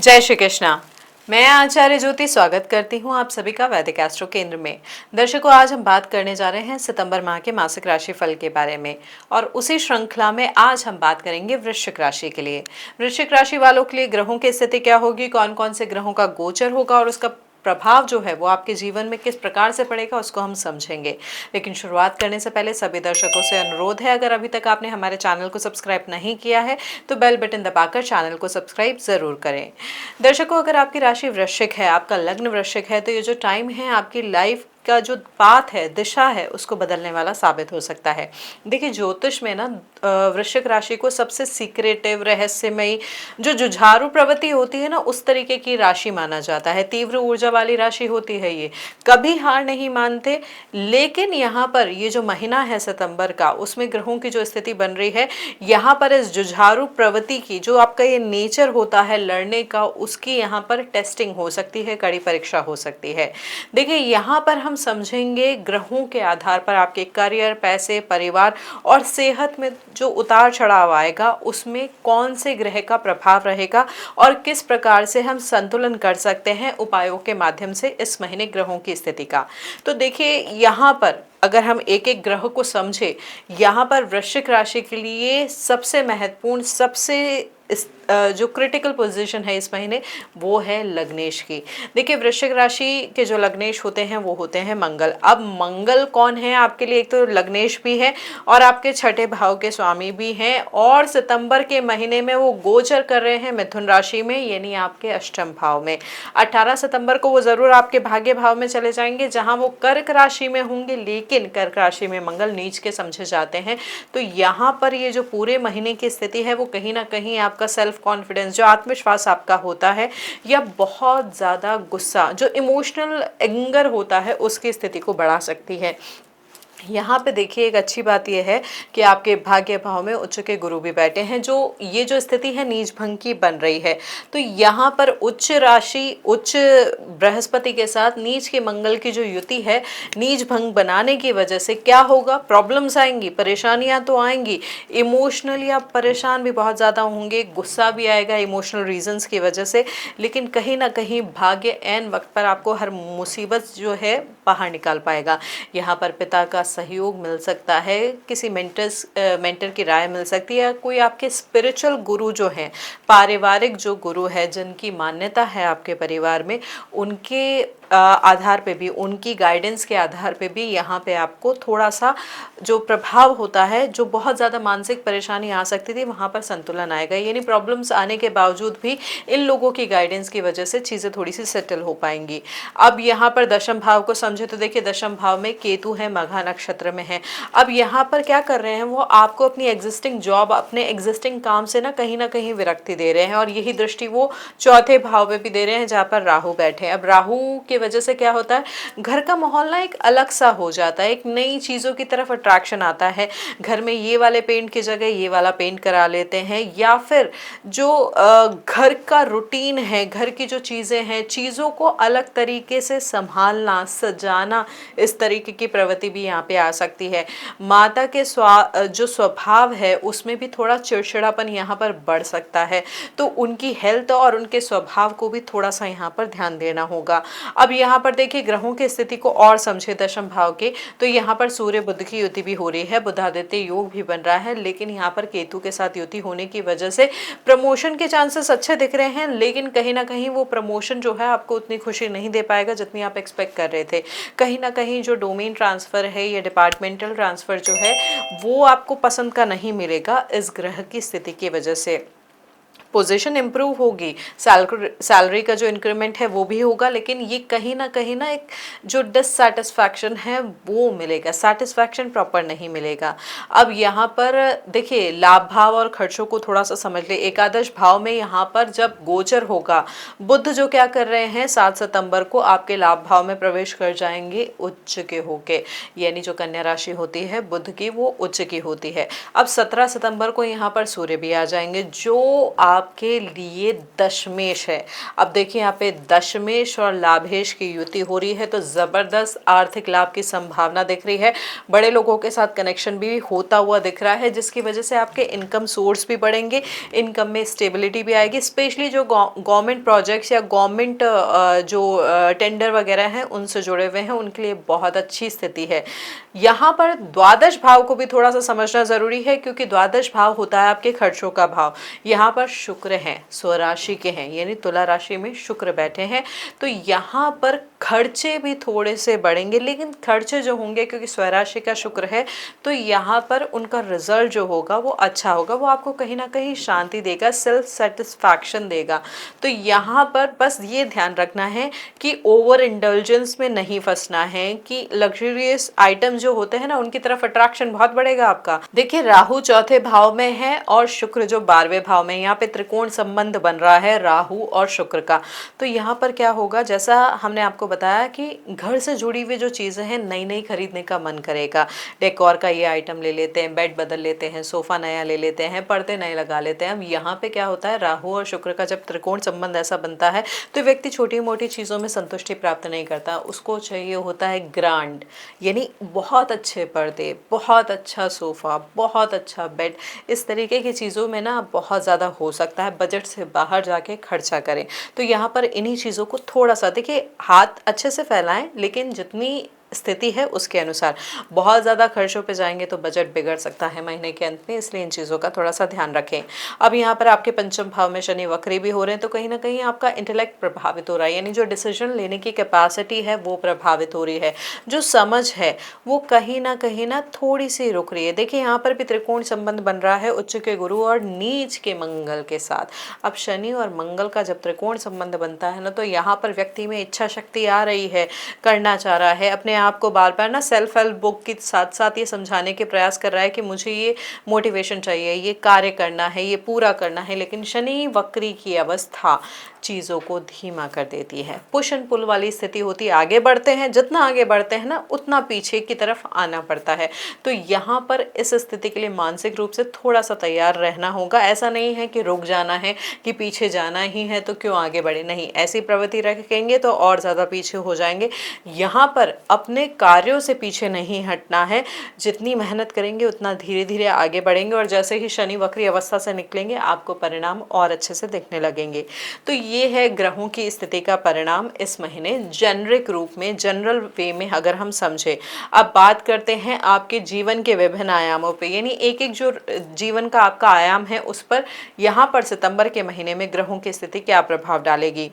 जय श्री कृष्णा। मैं आचार्य ज्योति स्वागत करती हूँ आप सभी का वैदिक एस्ट्रो केंद्र में। दर्शकों, आज हम बात करने जा रहे हैं सितंबर माह के मासिक राशि फल के बारे में और उसी श्रृंखला में आज हम बात करेंगे वृश्चिक राशि के लिए। वृश्चिक राशि वालों के लिए ग्रहों की स्थिति क्या होगी, कौन कौन से ग्रहों का गोचर होगा और उसका प्रभाव जो है वो आपके जीवन में किस प्रकार से पड़ेगा उसको हम समझेंगे। लेकिन शुरुआत करने से पहले सभी दर्शकों से अनुरोध है, अगर अभी तक आपने हमारे चैनल को सब्सक्राइब नहीं किया है तो बेल बटन दबाकर चैनल को सब्सक्राइब जरूर करें। दर्शकों, अगर आपकी राशि वृश्चिक है, आपका लग्न वृश्चिक है, तो ये जो टाइम है आपकी लाइफ का जो पाथ है, दिशा है, उसको बदलने वाला साबित हो सकता है। देखिए, ज्योतिष में ना वृश्चिक राशि को सबसे सीक्रेटिव, रहस्यमयी, जो जुझारू प्रवृत्ति होती है ना, उस तरीके की राशि माना जाता है। तीव्र ऊर्जा वाली राशि होती है, ये कभी हार नहीं मानते। लेकिन यहाँ पर ये जो महीना है सितंबर का, उसमें ग्रहों की जो स्थिति बन रही है, यहाँ पर इस जुझारू प्रवृत्ति की जो आपका ये नेचर होता है लड़ने का, उसकी यहाँ पर टेस्टिंग हो सकती है, कड़ी परीक्षा हो सकती है। देखिए, यहाँ पर हम समझेंगे ग्रहों के आधार पर आपके करियर, पैसे, परिवार और सेहत में जो उतार चढ़ाव आएगा, उसमें कौन से ग्रह का प्रभाव रहेगा और किस प्रकार से हम संतुलन कर सकते हैं उपायों के माध्यम से इस महीने ग्रहों की स्थिति का। तो देखिए, यहाँ पर अगर हम एक एक ग्रह को समझे, यहाँ पर वृश्चिक राशि के लिए सबसे महत्वपूर्ण, सबसे जो क्रिटिकल पोजीशन है इस महीने, वो है लग्नेश की। देखिए, वृश्चिक राशि के जो लग्नेश होते हैं वो होते हैं मंगल। अब मंगल कौन है आपके लिए? एक तो लग्नेश भी है और आपके छठे भाव के स्वामी भी हैं, और सितंबर के महीने में वो गोचर कर रहे हैं मिथुन राशि में, यानी आपके अष्टम भाव में। 18 सितंबर को वो जरूर आपके भाग्य भाव में चले जाएंगे, जहां वो कर्क राशि में होंगे, लेकिन कर्क राशि में मंगल नीच के समझे जाते हैं। तो यहाँ पर ये जो पूरे महीने की स्थिति है, वो कहीं ना कहीं आपका सेल्फ कॉन्फिडेंस, जो आत्मविश्वास आपका होता है, या बहुत ज़्यादा गुस्सा, जो इमोशनल एंगर होता है, उसकी स्थिति को बढ़ा सकती है। यहाँ पे देखिए, एक अच्छी बात यह है कि आपके भाग्य भाव में उच्च के गुरु भी बैठे हैं, जो ये जो स्थिति है नीच भंग की बन रही है। तो यहाँ पर उच्च राशि, उच्च बृहस्पति के साथ नीच के मंगल की जो युति है, नीच भंग बनाने की वजह से क्या होगा? प्रॉब्लम्स आएंगी, परेशानियां तो आएंगी, इमोशनली आप परेशान भी बहुत ज़्यादा होंगे, गुस्सा भी आएगा इमोशनल रीजंस की वजह से। लेकिन कहीं ना कहीं भाग्य ऐन वक्त पर आपको हर मुसीबत जो है बाहर निकाल पाएगा। यहाँ पर पिता का सहयोग मिल सकता है, किसी मेंटर की राय मिल सकती है, कोई आपके स्पिरिचुअल गुरु जो हैं, पारिवारिक जो गुरु है, जिनकी मान्यता है आपके परिवार में, उनके आधार पे भी, उनकी गाइडेंस के आधार पे भी यहाँ पे आपको थोड़ा सा जो प्रभाव होता है, जो बहुत ज़्यादा मानसिक परेशानी आ सकती थी, वहाँ पर संतुलन आएगा। यानी प्रॉब्लम्स आने के बावजूद भी इन लोगों की गाइडेंस की वजह से चीज़ें थोड़ी सी सेटल हो पाएंगी। अब यहाँ पर दशम भाव को समझे तो देखिए, दशम भाव में केतु है, मघा नक्षत्र में है। अब यहाँ पर क्या कर रहे हैं, वो आपको अपनी एग्जिस्टिंग जॉब, अपने एग्जिस्टिंग काम से ना कहीं विरक्ति दे रहे हैं, और यही दृष्टि वो चौथे भाव में भी दे रहे हैं, जहाँ पर राहु बैठे हैं। अब राहु की वजह से क्या होता है, घर का माहौल ना एक अलग सा हो जाता है, एक नई चीज़ों की तरफ अट्रैक्शन आता है। घर में ये वाले पेंट की जगह ये वाला पेंट करा लेते हैं, या फिर जो घर का रूटीन है, घर की जो चीज़ें हैं, चीज़ों को अलग तरीके से संभालना, सजाना, इस तरीके की प्रवृत्ति भी यहाँ पे आ सकती है। माता के जो स्वभाव है, उसमें भी थोड़ा चिड़चिड़ापन यहाँ पर बढ़ सकता है। तो उनकी हेल्थ और उनके स्वभाव को भी थोड़ा सा यहाँ पर ध्यान देना होगा। अब यहाँ पर देखिए, ग्रहों की स्थिति को और समझे दशम भाव के, तो यहाँ पर सूर्य बुध की युति भी हो रही है, बुधादित्य योग भी बन रहा है, लेकिन यहाँ पर केतु के साथ युति होने की वजह से प्रमोशन के चांसेस अच्छे दिख रहे हैं, लेकिन कहीं ना कहीं वो प्रमोशन जो है आपको उतनी खुशी नहीं दे पाएगा जितनी आप एक्सपेक्ट कर रहे थे। कहीं ना कहीं जो डोमेन ट्रांसफर है या डिपार्टमेंटल ट्रांसफर जो है, वो आपको पसंद का नहीं मिलेगा इस ग्रह की स्थिति की वजह से। पोजीशन इंप्रूव होगी, सैलरी का जो इंक्रीमेंट है वो भी होगा, लेकिन ये कहीं ना एक जो डिससेटिस्फैक्शन है वो मिलेगा, सेटिस्फैक्शन प्रॉपर नहीं मिलेगा। अब यहाँ पर देखिए, लाभ भाव और खर्चों को थोड़ा सा समझ ले। एकादश भाव में यहाँ पर जब गोचर होगा, बुध जो क्या कर रहे हैं, 7 सितंबर को आपके लाभ भाव में प्रवेश कर जाएंगे उच्च के होके, यानी जो कन्या राशि होती है बुध की, वो उच्च की होती है। अब 17 सितंबर को यहाँ पर सूर्य भी आ जाएंगे, जो आप आपके लिए दशमेश है। अब देखिए यहाँ पे दशमेश और लाभेश की युति हो रही है, तो ज़बरदस्त आर्थिक लाभ की संभावना दिख रही है। बड़े लोगों के साथ कनेक्शन भी होता हुआ दिख रहा है, जिसकी वजह से आपके इनकम सोर्स भी बढ़ेंगे, इनकम में स्टेबिलिटी भी आएगी। स्पेशली जो गवर्नमेंट प्रोजेक्ट्स या गवर्नमेंट जो टेंडर वगैरह हैं उनसे जुड़े हुए हैं, उनके लिए बहुत अच्छी स्थिति है। यहाँ पर द्वादश भाव को भी थोड़ा सा समझना जरूरी है, क्योंकि द्वादश भाव होता है आपके खर्चों का भाव। यहाँ पर शुक्र हैं, स्वराशि के हैं, यानी तुला राशि में शुक्र बैठे हैं, तो यहाँ पर खर्चे भी थोड़े से बढ़ेंगे, लेकिन खर्चे जो होंगे क्योंकि स्वराशि का शुक्र है, तो यहाँ पर उनका रिजल्ट जो होगा वो अच्छा होगा, वो आपको कहीं ना कहीं शांति देगा, सेल्फ सेटिस्फैक्शन देगा। तो यहाँ पर बस ये ध्यान रखना है कि ओवर इंडल्जेंस में नहीं फंसना है, कि लग्जरियस आइटम जो होते हैं ना उनकी तरफ अट्रैक्शन बहुत बढ़ेगा आपका। देखिए राहु चौथे भाव में है और शुक्र जो 12वें भाव में, यहाँ पे त्रिकोण संबंध बन रहा है राहु और शुक्र का। तो यहाँ पर क्या होगा, जैसा हमने आपको बताया कि घर से जुड़ी हुई जो चीजें हैं नई नई खरीदने का मन करेगा। डेकोर का ये आइटम ले लेते हैं, बेड बदल लेते हैं, सोफा नया ले लेते हैं, पर्दे नए लगा लेते हैं। अब यहाँ पे क्या होता है, राहु और शुक्र का जब त्रिकोण संबंध ऐसा बनता है तो व्यक्ति छोटी मोटी चीजों में संतुष्टि प्राप्त नहीं करता, उसको चाहिए होता है ग्रांड, यानी बहुत अच्छे पर्दे, बहुत अच्छा सोफा, बहुत अच्छा बेड। इस तरीके की चीज़ों में ना बहुत ज़्यादा हो सकता है बजट से बाहर जाके खर्चा करें। तो यहाँ पर इन्हीं चीज़ों को थोड़ा सा देखिए, हाथ अच्छे से फैलाएं, लेकिन जितनी स्थिति है उसके अनुसार। बहुत ज़्यादा खर्चों पे जाएंगे तो बजट बिगड़ सकता है महीने के अंत में, इसलिए इन चीज़ों का थोड़ा सा ध्यान रखें। अब यहाँ पर आपके पंचम भाव में शनि वक्री भी हो रहे हैं, तो कहीं ना कहीं आपका इंटेलेक्ट प्रभावित हो रहा है, यानी जो डिसीजन लेने की कैपेसिटी है वो प्रभावित हो रही है, जो समझ है वो कहीं ना थोड़ी सी रुक रही है। देखिए यहाँ पर भी त्रिकोण संबंध बन रहा है उच्च के गुरु और नीच के मंगल के साथ। अब शनि और मंगल का जब त्रिकोण संबंध बनता है ना, तो यहाँ पर व्यक्ति में इच्छा शक्ति आ रही है, करना चाह रहा है, अपने आपको बार बार ना सेल्फ हेल्प बुक के साथ साथ ये समझाने के प्रयास कर रहा है कि मुझे ये मोटिवेशन चाहिए, ये कार्य करना है, ये पूरा करना है। लेकिन शनि वक्री की अवस्था चीज़ों को धीमा कर देती है, पुश एंड पुल वाली स्थिति होती है। आगे बढ़ते हैं, जितना आगे बढ़ते हैं ना उतना पीछे की तरफ आना पड़ता है। तो यहाँ पर इस स्थिति के लिए मानसिक रूप से थोड़ा सा तैयार रहना होगा। ऐसा नहीं है कि रुक जाना है, कि पीछे जाना ही है तो क्यों आगे बढ़े, नहीं, ऐसी प्रवृत्ति रखेंगे तो और ज़्यादा पीछे हो जाएंगे। यहाँ पर अपने कार्यों से पीछे नहीं हटना है, जितनी मेहनत करेंगे उतना धीरे धीरे आगे बढ़ेंगे, और जैसे ही शनि वक्री अवस्था से निकलेंगे आपको परिणाम और अच्छे से दिखने लगेंगे। तो ये है ग्रहों की स्थिति का परिणाम इस महीने जेनरिक रूप में, जनरल वे में अगर हम समझे। अब बात करते हैं आपके जीवन के विभिन्न आयामों पे, यानी एक एक जो जीवन का आपका आयाम है उस पर यहाँ पर सितंबर के महीने में ग्रहों की स्थिति क्या प्रभाव डालेगी।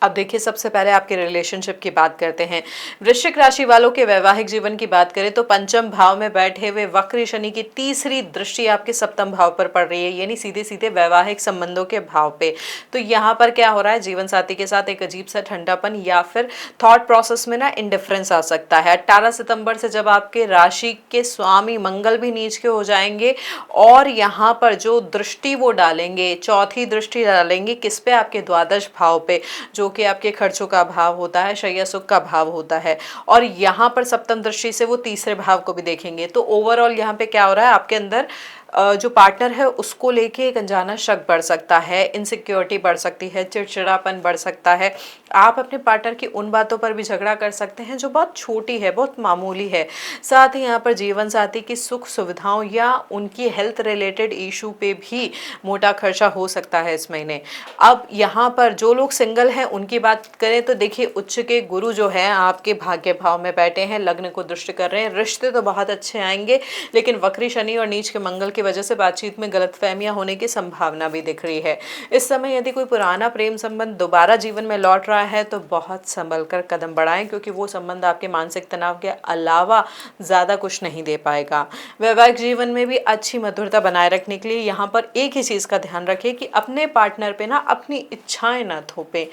अब देखिए सबसे पहले आपके रिलेशनशिप की बात करते हैं। वृश्चिक राशि वालों के वैवाहिक जीवन की बात करें तो पंचम भाव में बैठे हुए वक्री शनि की तीसरी दृष्टि आपके सप्तम भाव पर पड़ रही है, यानी सीधे सीधे वैवाहिक संबंधों के भाव पे। तो यहाँ पर क्या हो रहा है, जीवन साथी के साथ एक अजीब सा ठंडापन या फिर थॉट प्रोसेस में ना इंडिफरेंस आ सकता है। 18 सितंबर से जब आपके राशि के स्वामी मंगल भी नीच के हो जाएंगे और यहाँ पर जो दृष्टि वो डालेंगे, चौथी दृष्टि डालेंगे किस पे, आपके द्वादश भाव पे, जो कि आपके खर्चों का भाव होता है, शय्या सुख का भाव होता है। और यहाँ पर सप्तम दृष्टि से वो तीसरे भाव को भी देखेंगे। तो ओवरऑल यहाँ पे क्या हो रहा है, आपके अंदर जो पार्टनर है उसको लेके एक अनजाना शक बढ़ सकता है, इनसिक्योरिटी बढ़ सकती है, चिड़चिड़ापन बढ़ सकता है। आप अपने पार्टनर की उन बातों पर भी झगड़ा कर सकते हैं जो बहुत छोटी है, बहुत मामूली है। साथ ही यहाँ पर जीवन साथी की सुख सुविधाओं या उनकी हेल्थ रिलेटेड इशू पे भी मोटा खर्चा हो सकता है इस महीने। अब यहाँ पर जो लोग सिंगल हैं उनकी बात करें तो देखिए उच्च के गुरु जो है आपके भाग्य भाव में बैठे हैं, लग्न को दृष्टि कर रहे हैं, रिश्ते तो बहुत अच्छे आएंगे, लेकिन वक्री शनि और नीच के मंगल के वजह से बातचीत में गलतफहमियां होने की संभावना भी दिख रही है। इस समय यदि कोई पुराना प्रेम संबंध दोबारा जीवन में लौट रहा है तो बहुत संभल कर कदम बढ़ाएं, क्योंकि वो संबंध आपके मानसिक तनाव के अलावा ज्यादा कुछ नहीं दे पाएगा। वैवाहिक जीवन में भी अच्छी मधुरता बनाए रखने के लिए यहाँ पर एक ही चीज का ध्यान रखें कि अपने पार्टनर पे ना अपनी इच्छाएं ना थोपें,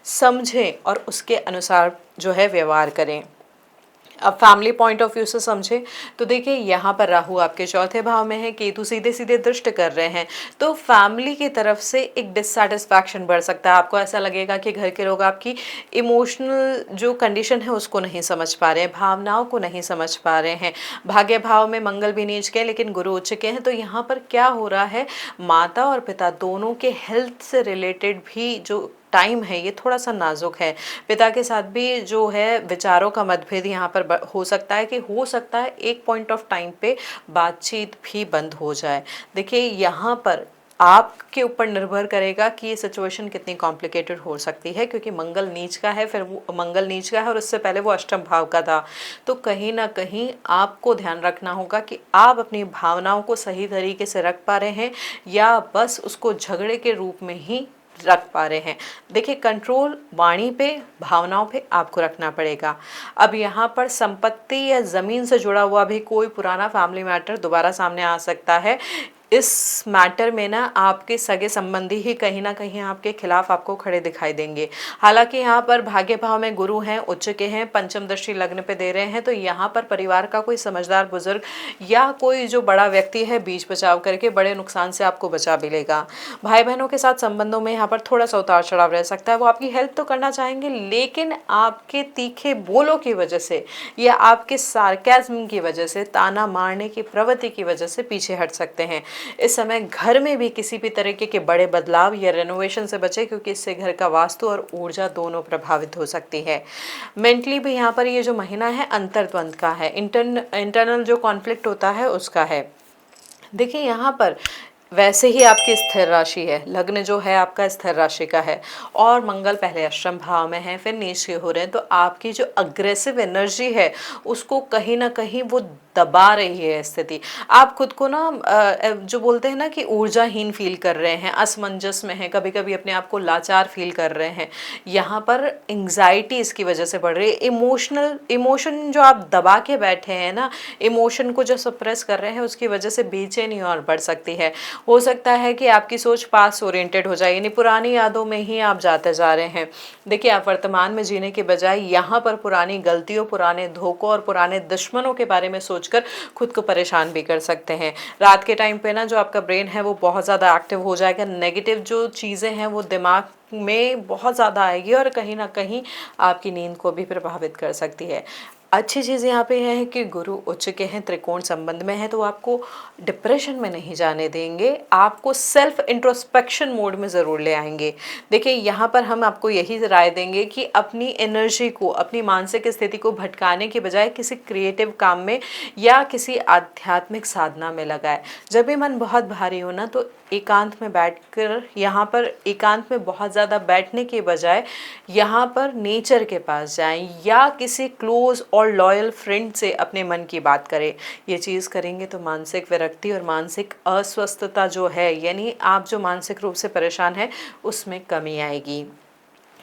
समझें और उसके अनुसार जो है व्यवहार करें। अब फैमिली पॉइंट ऑफ व्यू से समझे तो देखिए यहाँ पर राहु आपके चौथे भाव में है, केतु सीधे सीधे दृष्ट कर रहे हैं, तो फैमिली की तरफ से एक डिससेटिस्फैक्शन बढ़ सकता है। आपको ऐसा लगेगा कि घर के लोग आपकी इमोशनल जो कंडीशन है उसको नहीं समझ पा रहे हैं, भावनाओं को नहीं समझ पा रहे हैं। भाग्य भाव में मंगल भी नीच के लेकिन गुरु उच्च के हैं, तो यहाँ पर क्या हो रहा है, माता और पिता दोनों के हेल्थ से रिलेटेड भी जो टाइम है ये थोड़ा सा नाजुक है। पिता के साथ भी जो है विचारों का मतभेद यहाँ पर हो सकता है, कि हो सकता है एक पॉइंट ऑफ टाइम पे बातचीत भी बंद हो जाए। देखिए यहाँ पर आपके ऊपर निर्भर करेगा कि ये सिचुएशन कितनी कॉम्प्लिकेटेड हो सकती है, क्योंकि मंगल नीच का है, फिर वो मंगल नीच का है और उससे पहले वो अष्टम भाव का था। तो कहीं ना कहीं आपको ध्यान रखना होगा कि आप अपनी भावनाओं को सही तरीके से रख पा रहे हैं या बस उसको झगड़े के रूप में ही रख पा रहे हैं। देखिए कंट्रोल वाणी पे, भावनाओं पे आपको रखना पड़ेगा। अब यहाँ पर संपत्ति या ज़मीन से जुड़ा हुआ भी कोई पुराना फैमिली मैटर दोबारा सामने आ सकता है। इस मैटर में ना आपके सगे संबंधी ही कहीं ना कहीं आपके खिलाफ आपको खड़े दिखाई देंगे। हालांकि यहाँ पर भाग्य भाव में गुरु हैं, उच्च के हैं, पंचम दृष्टि लग्न पे दे रहे हैं, तो यहाँ पर परिवार का कोई समझदार बुजुर्ग या कोई जो बड़ा व्यक्ति है बीच बचाव करके बड़े नुकसान से आपको बचा भी लेगा। भाई बहनों के साथ संबंधों में यहाँ पर थोड़ा सा उतार चढ़ाव रह सकता है। वो आपकी हेल्प तो करना चाहेंगे लेकिन आपके तीखे बोलों की वजह से या आपके सार्केज्म की वजह से, ताना मारने की प्रवृत्ति की वजह से पीछे हट सकते हैं। इस समय घर में भी किसी भी तरीके के बड़े बदलाव या रेनोवेशन से बचे, क्योंकि इससे घर का वास्तु और ऊर्जा दोनों प्रभावित हो सकती है। मेंटली भी यहाँ पर ये जो महीना है अंतर्द्वंद का है, इंटरनल जो कॉन्फ्लिक्ट होता है उसका है। देखिए यहाँ पर वैसे ही आपकी स्थिर राशि है, लग्न जो है आपका स्थिर राशि का है और मंगल पहले अष्टम भाव में है, फिर नीच के हो रहे हैं, तो आपकी जो अग्रेसिव एनर्जी है उसको कहीं ना कहीं वो दबा रही है स्थिति। आप खुद को ना जो बोलते हैं ना कि ऊर्जाहीन फील कर रहे हैं, असमंजस में हैं, कभी कभी अपने आप को लाचार फील कर रहे हैं। यहाँ पर एंग्जाइटी इसकी वजह से बढ़ रही है। इमोशन जो आप दबा के बैठे हैं ना, इमोशन को जो सप्रेस कर रहे हैं उसकी वजह से बेचैनी और बढ़ सकती है। हो सकता है कि आपकी सोच पास ओरिएंटेड हो जाए, यानी पुरानी यादों में ही आप जाते जा रहे हैं। देखिए आप वर्तमान में जीने के बजाय यहाँ पर पुरानी गलतियों, पुराने धोखों और पुराने दुश्मनों के बारे में सोचकर खुद को परेशान भी कर सकते हैं। रात के टाइम पे ना जो आपका ब्रेन है वो बहुत ज़्यादा एक्टिव हो जाएगा, नेगेटिव जो चीज़ें हैं वो दिमाग में बहुत ज़्यादा आएगी और कहीं ना कहीं आपकी नींद को भी प्रभावित कर सकती है। अच्छी चीज़ यहाँ पे है कि गुरु उच्च के हैं, त्रिकोण संबंध में है, तो आपको डिप्रेशन में नहीं जाने देंगे, आपको सेल्फ इंट्रोस्पेक्शन मोड में ज़रूर ले आएंगे। देखिए यहाँ पर हम आपको यही राय देंगे कि अपनी एनर्जी को, अपनी मानसिक स्थिति को भटकाने के बजाय किसी क्रिएटिव काम में या किसी आध्यात्मिक साधना में लगाए। जब भी मन बहुत भारी हो ना तो एकांत में बैठकर, यहाँ पर एकांत में बहुत ज़्यादा बैठने के बजाय यहाँ पर नेचर के पास जाएं या किसी क्लोज और लॉयल फ्रेंड से अपने मन की बात करें। ये चीज़ करेंगे तो मानसिक विरक्ति और मानसिक अस्वस्थता जो है, यानी आप जो मानसिक रूप से परेशान हैं उसमें कमी आएगी।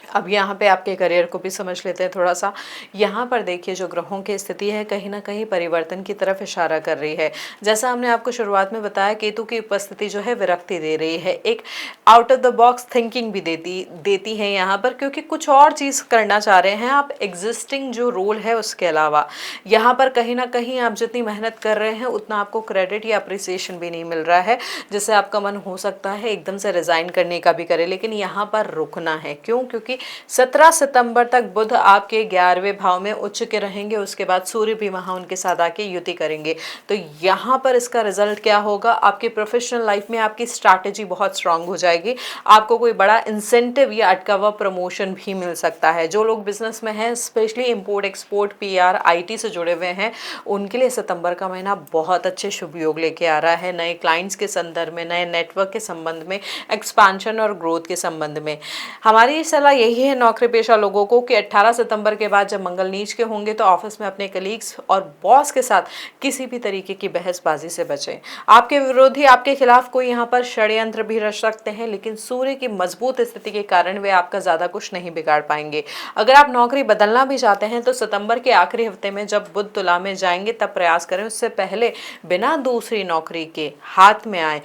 अब यहाँ पे आपके करियर को भी समझ लेते हैं थोड़ा सा। यहाँ पर देखिए जो ग्रहों की स्थिति है कहीं ना कहीं परिवर्तन की तरफ इशारा कर रही है। जैसा हमने आपको शुरुआत में बताया, केतु की उपस्थिति जो है विरक्ति दे रही है, एक out of the box thinking भी देती है यहाँ पर, क्योंकि कुछ और चीज़ करना चाह रहे हैं आप एग्जिस्टिंग जो रोल है उसके अलावा। यहाँ पर कहीं ना कहीं आप जितनी मेहनत कर रहे हैं उतना आपको क्रेडिट या अप्रिसिएशन भी नहीं मिल रहा है, जिससे आपका मन हो सकता है एकदम से रिजाइन करने का भी करे, लेकिन यहाँ पर रुकना है। क्यों? क्योंकि 17 सितंबर तक बुध आपके 11वें भाव में उच्च के रहेंगे, उसके बाद सूर्य भी वहां उनके साथ आके युति करेंगे। तो यहाँ पर इसका रिजल्ट क्या होगा, आपके प्रोफेशनल लाइफ में आपकी स्ट्रैटेजी बहुत स्ट्रांग हो जाएगी, आपको कोई बड़ा इंसेंटिव या अटका हुआ प्रमोशन भी मिल सकता है। जो लोग बिजनेस में हैं, specially import export, PR, IT से जुड़े हुए हैं, उनके लिए सितंबर का महीना बहुत अच्छे शुभ योग लेके आ रहा है। नए क्लाइंट्स के संदर्भ में, नए नेटवर्क के संबंध में, एक्सपांशन और ग्रोथ के संबंध में हमारी सलाह यही है नौकरी पेशा लोगों को कि 18 सितंबर के बाद जब मंगल नीच के होंगे तो ऑफिस में अपने कलीग्स और बॉस के साथ किसी भी तरीके की बहसबाजी से बचें। आपके विरोधी आपके खिलाफ कोई यहाँ पर षड्यंत्र भी रच सकते हैं, लेकिन सूर्य की मजबूत स्थिति के कारण वे आपका ज़्यादा कुछ नहीं बिगाड़ पाएंगे। अगर आप नौकरी बदलना भी चाहते हैं तो सितंबर के आखिरी हफ्ते में जब बुध तुला में जाएंगे तब प्रयास करें, उससे पहले बिना दूसरी नौकरी के हाथ में आए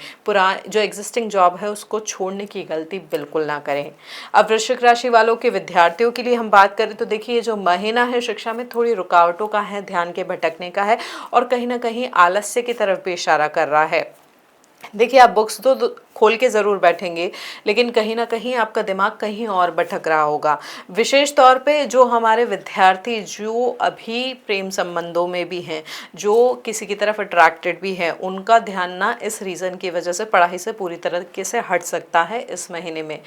जो एग्जिस्टिंग जॉब है उसको छोड़ने की गलती बिल्कुल ना करें। अब वृश्चिक राशि राशि वालों के विद्यार्थियों के लिए हम बात करें तो देखिए ये जो महीना है शिक्षा में थोड़ी रुकावटों का है, ध्यान के भटकने का है और कहीं ना कहीं आलस्य की तरफ भी इशारा कर रहा है। देखिए आप बुक्स तो खोल के ज़रूर बैठेंगे, लेकिन कहीं ना कहीं आपका दिमाग कहीं और भटक रहा होगा। विशेष तौर पे जो हमारे विद्यार्थी जो अभी प्रेम संबंधों में भी हैं, जो किसी की तरफ अट्रैक्टेड भी हैं, उनका ध्यान ना इस रीज़न की वजह से पढ़ाई से पूरी तरीके से हट सकता है इस महीने में।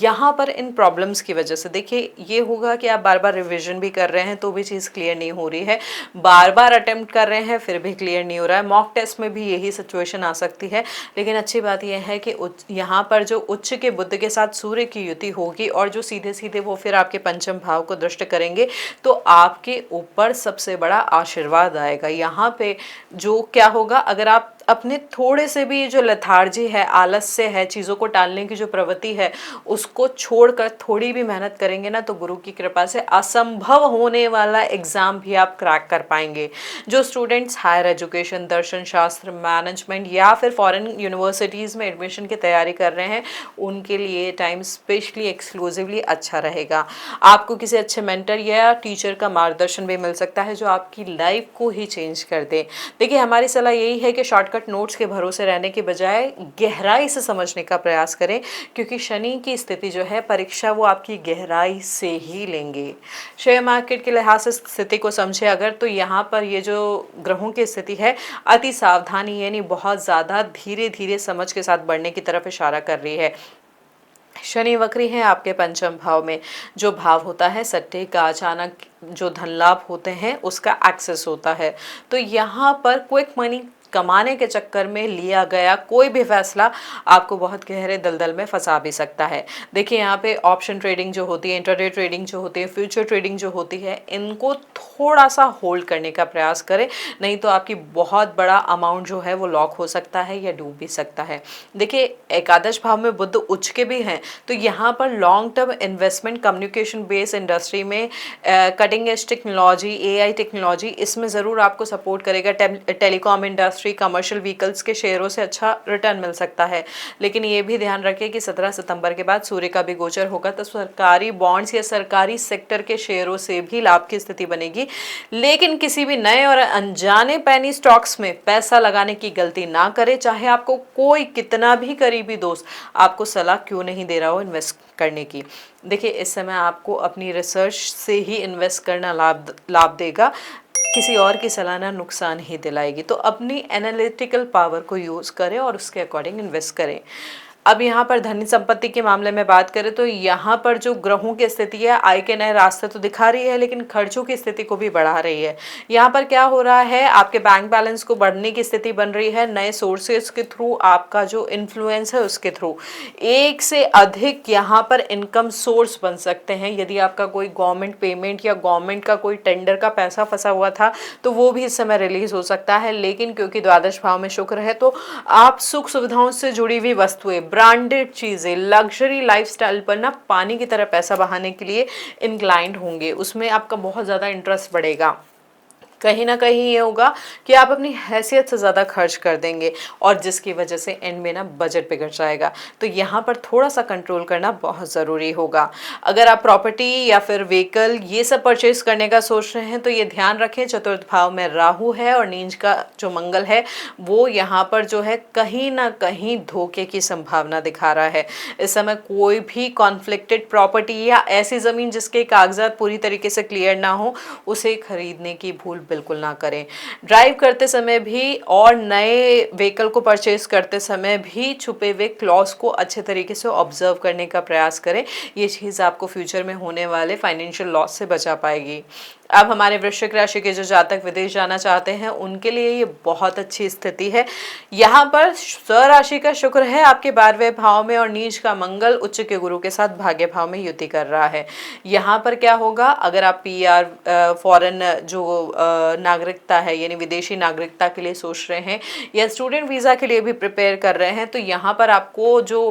यहाँ पर इन प्रॉब्लम्स की वजह से देखिए ये होगा कि आप बार बार रिविजन भी कर रहे हैं तो भी चीज़ क्लियर नहीं हो रही है, बार बार अटेम्प्ट कर रहे हैं फिर भी क्लियर नहीं हो रहा है। मॉक टेस्ट में भी यही सिचुएशन आ सकती है। लेकिन अच्छी बात यह है कि यहाँ पर जो उच्च के बुध के साथ सूर्य की युति होगी और जो सीधे सीधे वो फिर आपके पंचम भाव को दृष्ट करेंगे तो आपके ऊपर सबसे बड़ा आशीर्वाद आएगा। यहाँ पे जो क्या होगा, अगर आप अपने थोड़े से भी जो लेथार्जी है, आलस्य है, चीज़ों को टालने की जो प्रवृत्ति है, उसको छोड़कर थोड़ी भी मेहनत करेंगे ना तो गुरु की कृपा से असंभव होने वाला एग्जाम भी आप क्रैक कर पाएंगे। जो स्टूडेंट्स हायर एजुकेशन, दर्शन शास्त्र, मैनेजमेंट या फिर फॉरेन यूनिवर्सिटीज़ में एडमिशन की तैयारी कर रहे हैं, उनके लिए टाइम स्पेशली एक्सक्लूसिवली अच्छा रहेगा। आपको किसी अच्छे मेंटर या टीचर का मार्गदर्शन भी मिल सकता है जो आपकी लाइफ को ही चेंज कर दे। देखिए हमारी सलाह यही है कि शॉर्टकट नोट्स के भरोसे रहने के बजाय गहराई से समझने का प्रयास करें, क्योंकि शनि की स्थिति जो है परीक्षा वो आपकी गहराई से ही लेंगे। शेयर मार्केट के लिहाज से स्थिति को समझे अगर, तो यहाँ पर ये जो ग्रहों की स्थिति है अति सावधानी यानी बहुत ज़्यादा धीरे धीरे समझ के साथ बढ़ने की तरफ इशारा कर रही है। शनि वक्री है आपके पंचम भाव में, जो भाव होता है सट्टे का, अचानक जो धन लाभ होते हैं उसका एक्सेस होता है। तो यहाँ पर क्विक मनी कमाने के चक्कर में लिया गया कोई भी फैसला आपको बहुत गहरे दलदल में फंसा भी सकता है। देखिए यहाँ पे ऑप्शन ट्रेडिंग जो होती है, इंटरडे ट्रेडिंग जो होती है, फ्यूचर ट्रेडिंग जो होती है, इनको थोड़ा सा होल्ड करने का प्रयास करें, नहीं तो आपकी बहुत बड़ा अमाउंट जो है वो लॉक हो सकता है या डूब भी सकता है। देखिए एकादश भाव में बुध उच्च के भी हैं, तो यहाँ पर long term investment, communication based industry में cutting edge technology, AI technology, इसमें ज़रूर आपको सपोर्ट करेगा। टेलीकॉम इंडस्ट्री, कमर्शियल व्हीकल्स के शेयरों से अच्छा रिटर्न मिल सकता है। लेकिन ये भी ध्यान रखें कि 17 सितंबर के बाद सूर्य का भी गोचर होगा, तो सरकारी बॉन्ड्स या सरकारी सेक्टर के शेयरों से भी लाभ की स्थिति बनेगी। लेकिन किसी भी नए और अनजाने पैनी स्टॉक्स में पैसा लगाने की गलती ना करें, चाहे आपको कोई कितना भी करीबी दोस्त आपको सलाह क्यों नहीं दे रहा हो इन्वेस्ट करने की। देखिए इस समय आपको अपनी रिसर्च से ही इन्वेस्ट करना लाभ देगा, किसी और की सलाह ना नुकसान ही दिलाएगी। तो अपनी एनालिटिकल पावर को यूज़ करें और उसके अकॉर्डिंग इन्वेस्ट करें। अब यहाँ पर धन संपत्ति के मामले में बात करें तो यहाँ पर जो ग्रहों की स्थिति है आय के नए रास्ते तो दिखा रही है, लेकिन खर्चों की स्थिति को भी बढ़ा रही है। यहाँ पर क्या हो रहा है, आपके बैंक बैलेंस को बढ़ने की स्थिति बन रही है, नए सोर्सेज के थ्रू, आपका जो इन्फ्लुएंस है उसके थ्रू एक से अधिक यहाँ पर इनकम सोर्स बन सकते हैं। यदि आपका कोई गवर्नमेंट पेमेंट या गवर्नमेंट का कोई टेंडर का पैसा फंसा हुआ था तो वो भी इस समय रिलीज हो सकता है। लेकिन क्योंकि द्वादश भाव में शुक्र है तो आप सुख सुविधाओं से जुड़ी हुई वस्तुएं, ब्रांडेड चीज़ें, लग्जरी लाइफस्टाइल पर ना पानी की तरह पैसा बहाने के लिए इंक्लाइंड होंगे, उसमें आपका बहुत ज़्यादा इंटरेस्ट बढ़ेगा। कहीं ना कहीं ये होगा कि आप अपनी हैसियत से ज़्यादा खर्च कर देंगे और जिसकी वजह से एंड में ना बजट बिगड़ जाएगा। तो यहाँ पर थोड़ा सा कंट्रोल करना बहुत ज़रूरी होगा। अगर आप प्रॉपर्टी या फिर व्हीकल ये सब परचेज करने का सोच रहे हैं तो ये ध्यान रखें, चतुर्थ भाव में राहु है और नीच का जो मंगल है वो यहाँ पर जो है कहीं ना कहीं धोखे की संभावना दिखा रहा है। इस समय कोई भी कॉन्फ्लिक्टेड प्रॉपर्टी या ऐसी ज़मीन जिसके कागजात पूरी तरीके से क्लियर ना हो, उसे खरीदने की भूल बिल्कुल ना करें। ड्राइव करते समय भी और नए व्हीकल को परचेज करते समय भी छुपे हुए क्लॉज को अच्छे तरीके से ऑब्जर्व करने का प्रयास करें। ये चीज़ आपको फ्यूचर में होने वाले फाइनेंशियल लॉस से बचा पाएगी। अब हमारे वृश्चिक राशि के जो जातक विदेश जाना चाहते हैं उनके लिए ये बहुत अच्छी स्थिति है। यहाँ पर स्वराशि का शुक्र है आपके 12वें भाव में और नीच का मंगल उच्च के गुरु के साथ भाग्य भाव में युति कर रहा है। यहाँ पर क्या होगा, अगर आप PR फॉरेन जो नागरिकता है यानी विदेशी नागरिकता के लिए सोच रहे हैं या स्टूडेंट वीज़ा के लिए भी प्रिपेयर कर रहे हैं तो यहाँ पर आपको जो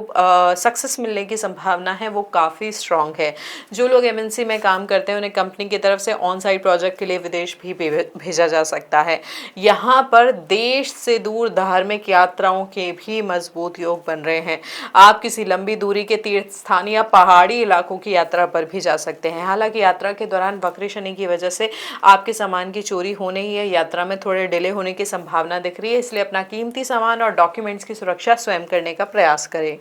सक्सेस मिलने की संभावना है वो काफ़ी स्ट्रांग है। जो लोग MNC में काम करते हैं उन्हें कंपनी की तरफ से ऑन साइट साइड प्रोजेक्ट के लिए विदेश भी भेजा जा सकता है। यहाँ पर देश से दूर धार्मिक यात्राओं के भी मजबूत योग बन रहे हैं। आप किसी लंबी दूरी के तीर्थ स्थान या पहाड़ी इलाकों की यात्रा पर भी जा सकते हैं। हालांकि यात्रा के दौरान वक्री शनि की वजह से आपके सामान की चोरी होने या यात्रा में थोड़े डिले होने की संभावना दिख रही है, इसलिए अपना कीमती सामान और डॉक्यूमेंट्स की सुरक्षा स्वयं करने का प्रयास करें।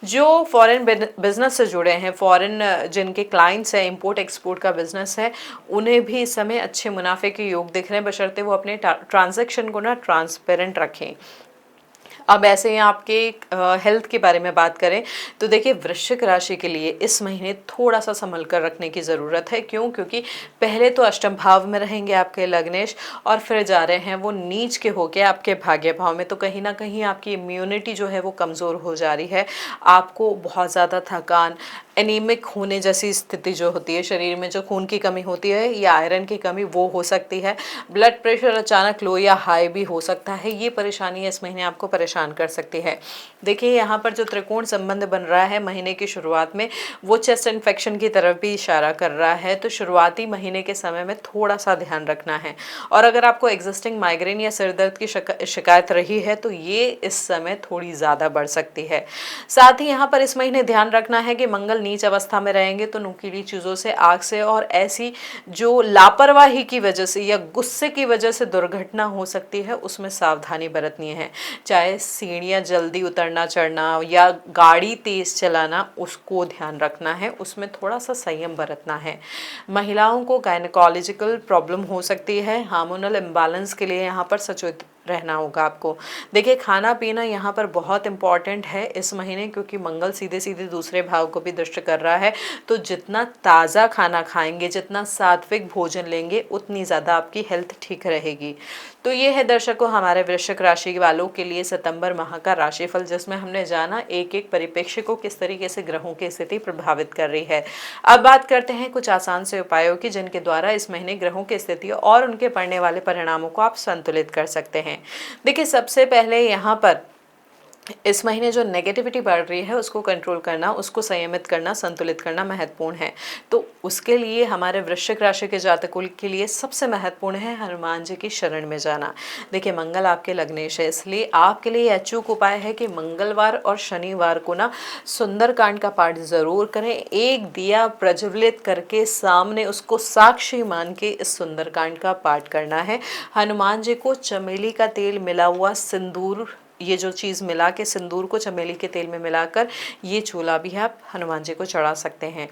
जो फॉरेन बिजनेस से जुड़े हैं, फॉरेन जिनके क्लाइंट्स हैं, इंपोर्ट एक्सपोर्ट का बिजनेस है, उन्हें भी इस समय अच्छे मुनाफे के योग दिख रहे हैं, बशर्ते वो अपने ट्रांजैक्शन को ना ट्रांसपेरेंट रखें। अब ऐसे ही आपके हेल्थ के बारे में बात करें तो देखिए, वृश्चिक राशि के लिए इस महीने थोड़ा सा संभल कर रखने की ज़रूरत है। क्यों? क्योंकि पहले तो अष्टम भाव में रहेंगे आपके लग्नेश, और फिर जा रहे हैं वो नीच के होके आपके भाग्य भाव में, तो कहीं ना कहीं आपकी इम्यूनिटी जो है वो कमज़ोर हो जा रही है। आपको बहुत ज़्यादा थकान, एनीमिक होने जैसी स्थिति जो होती है, शरीर में जो खून की कमी होती है या आयरन की कमी, वो हो सकती है। ब्लड प्रेशर अचानक लो या हाई भी हो सकता है। ये परेशानी इस महीने आपको परेशान कर सकती है। देखिए, यहाँ पर जो त्रिकोण संबंध बन रहा है महीने की शुरुआत में, वो चेस्ट इन्फेक्शन की तरफ भी इशारा कर रहा है, तो शुरुआती महीने के समय में थोड़ा सा ध्यान रखना है। और अगर आपको एग्जिस्टिंग माइग्रेन या सिर दर्द की शिकायत रही है तो ये इस समय थोड़ी ज़्यादा बढ़ सकती है। साथ ही यहाँ पर इस महीने ध्यान रखना है कि मंगल नीच अवस्था में रहेंगे तो नुकीली चीज़ों से, आग से और ऐसी जो लापरवाही की वजह से या गुस्से की वजह से दुर्घटना हो सकती है, उसमें सावधानी बरतनी है। चाहे सीढ़ियाँ जल्दी उतरना चढ़ना या गाड़ी तेज चलाना, उसको ध्यान रखना है, उसमें थोड़ा सा संयम बरतना है। महिलाओं को गायनेकोलॉजिकल प्रॉब्लम हो सकती है, हार्मोनल इम्बैलेंस के लिए यहाँ पर सचेत रहना होगा आपको। देखिए, खाना पीना यहाँ पर बहुत इंपॉर्टेंट है इस महीने, क्योंकि मंगल सीधे सीधे दूसरे भाव को भी दृष्ट कर रहा है, तो जितना ताज़ा खाना खाएंगे, जितना सात्विक भोजन लेंगे, उतनी ज़्यादा आपकी हेल्थ ठीक रहेगी। तो ये है दर्शकों हमारे वृश्चिक राशि वालों के लिए सितंबर माह का राशिफल, जिसमें हमने जाना एक एक परिप्रेक्ष्य को किस तरीके से ग्रहों की स्थिति प्रभावित कर रही है। अब बात करते हैं कुछ आसान से उपायों की, जिनके द्वारा इस महीने ग्रहों की स्थिति और उनके पड़ने वाले परिणामों को आप संतुलित कर सकते हैं। देखिए, सबसे पहले यहाँ पर इस महीने जो नेगेटिविटी बढ़ रही है उसको कंट्रोल करना, उसको संयमित करना, संतुलित करना महत्वपूर्ण है। तो उसके लिए हमारे वृश्चिक राशि के जातकों के लिए सबसे महत्वपूर्ण है हनुमान जी की शरण में जाना। देखिए, मंगल आपके लग्नेश है, इसलिए आपके लिए अचूक उपाय है कि मंगलवार और शनिवार को ना सुंदरकांड का पाठ ज़रूर करें। एक दिया प्रज्वलित करके सामने उसको साक्षी मान के इस सुंदरकांड का पाठ करना है। हनुमान जी को चमेली का तेल मिला हुआ सिंदूर, ये जो चीज़ मिला के सिंदूर को चमेली के तेल में मिलाकर, ये चूल्हा भी आप हनुमान जी को चढ़ा सकते हैं।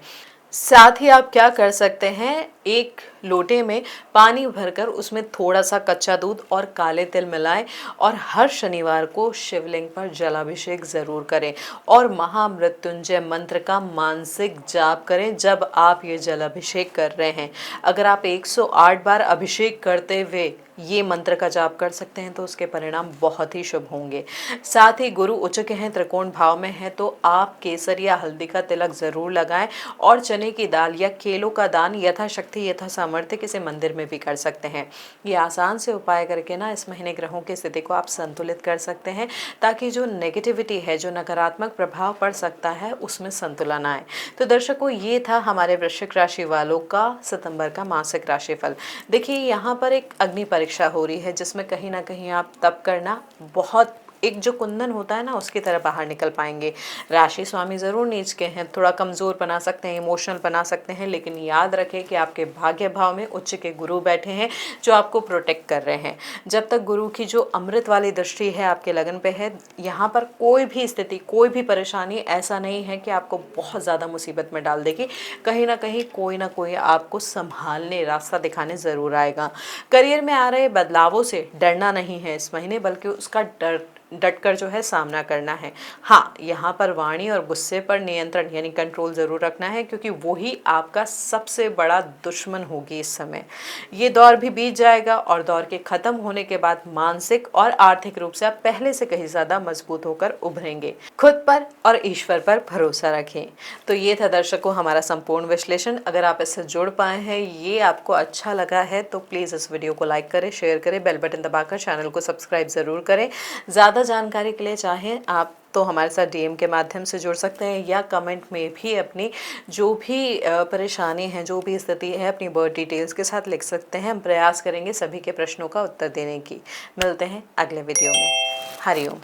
साथ ही आप क्या कर सकते हैं, एक लोटे में पानी भरकर उसमें थोड़ा सा कच्चा दूध और काले तिल मिलाएं और हर शनिवार को शिवलिंग पर जलाभिषेक ज़रूर करें और महामृत्युंजय मंत्र का मानसिक जाप करें जब आप ये जलाभिषेक कर रहे हैं। अगर आप 108 बार अभिषेक करते हुए ये मंत्र का जाप कर सकते हैं तो उसके परिणाम बहुत ही शुभ होंगे। साथ ही गुरु उच्च के हैं, त्रिकोण भाव में है, तो आप केसर या हल्दी का तिलक ज़रूर लगाएं और चने की दाल या केलों का दान यथाशक्ति यथा सामर्थ्य किसी मंदिर में भी कर सकते हैं। ये आसान से उपाय करके ना इस महीने ग्रहों की स्थिति को आप संतुलित कर सकते हैं, ताकि जो नेगेटिविटी है, जो नकारात्मक प्रभाव पड़ सकता है, उसमें संतुलन आए। तो दर्शकों, ये था हमारे वृश्चिक राशि वालों का सितंबर का मासिक राशिफल। देखिए, यहाँ पर एक अग्नि परीक्षा हो रही है, जिसमें कहीं ना कहीं आप तप करना, बहुत एक जो कुंदन होता है ना, उसकी तरह बाहर निकल पाएंगे। राशि स्वामी जरूर नीच के हैं, थोड़ा कमजोर बना सकते हैं, इमोशनल बना सकते हैं, लेकिन याद रखें कि आपके भाग्य भाव में उच्च के गुरु बैठे हैं जो आपको प्रोटेक्ट कर रहे हैं। जब तक गुरु की जो अमृत वाली दृष्टि है आपके लगन पे है, यहाँ पर कोई भी स्थिति, कोई भी परेशानी ऐसा नहीं है कि आपको बहुत ज़्यादा मुसीबत में डाल देगी। कहीं ना कोई आपको संभालने, रास्ता दिखाने ज़रूर आएगा। करियर में आ रहे बदलावों से डरना नहीं है इस महीने, बल्कि उसका डट कर जो है सामना करना है। हाँ, यहाँ पर वाणी और गुस्से पर नियंत्रण यानी कंट्रोल ज़रूर रखना है, क्योंकि वही आपका सबसे बड़ा दुश्मन होगी इस समय। ये दौर भी बीत जाएगा और दौर के ख़त्म होने के बाद मानसिक और आर्थिक रूप से आप पहले से कहीं ज़्यादा मजबूत होकर उभरेंगे। खुद पर और ईश्वर पर भरोसा रखें। तो ये था दर्शकों हमारा संपूर्ण विश्लेषण। अगर आप इससे जुड़ पाए हैं, ये आपको अच्छा लगा है, तो प्लीज़ इस वीडियो को लाइक करें, शेयर करें, बेल बटन दबाकर चैनल को सब्सक्राइब ज़रूर करें। ज़्यादा जानकारी के लिए चाहें आप तो हमारे साथ डीएम के माध्यम से जुड़ सकते हैं या कमेंट में भी अपनी जो भी परेशानी है, जो भी स्थिति है, अपनी बर्थ डिटेल्स के साथ लिख सकते हैं। हम प्रयास करेंगे सभी के प्रश्नों का उत्तर देने की। मिलते हैं अगले वीडियो में। हरिओम।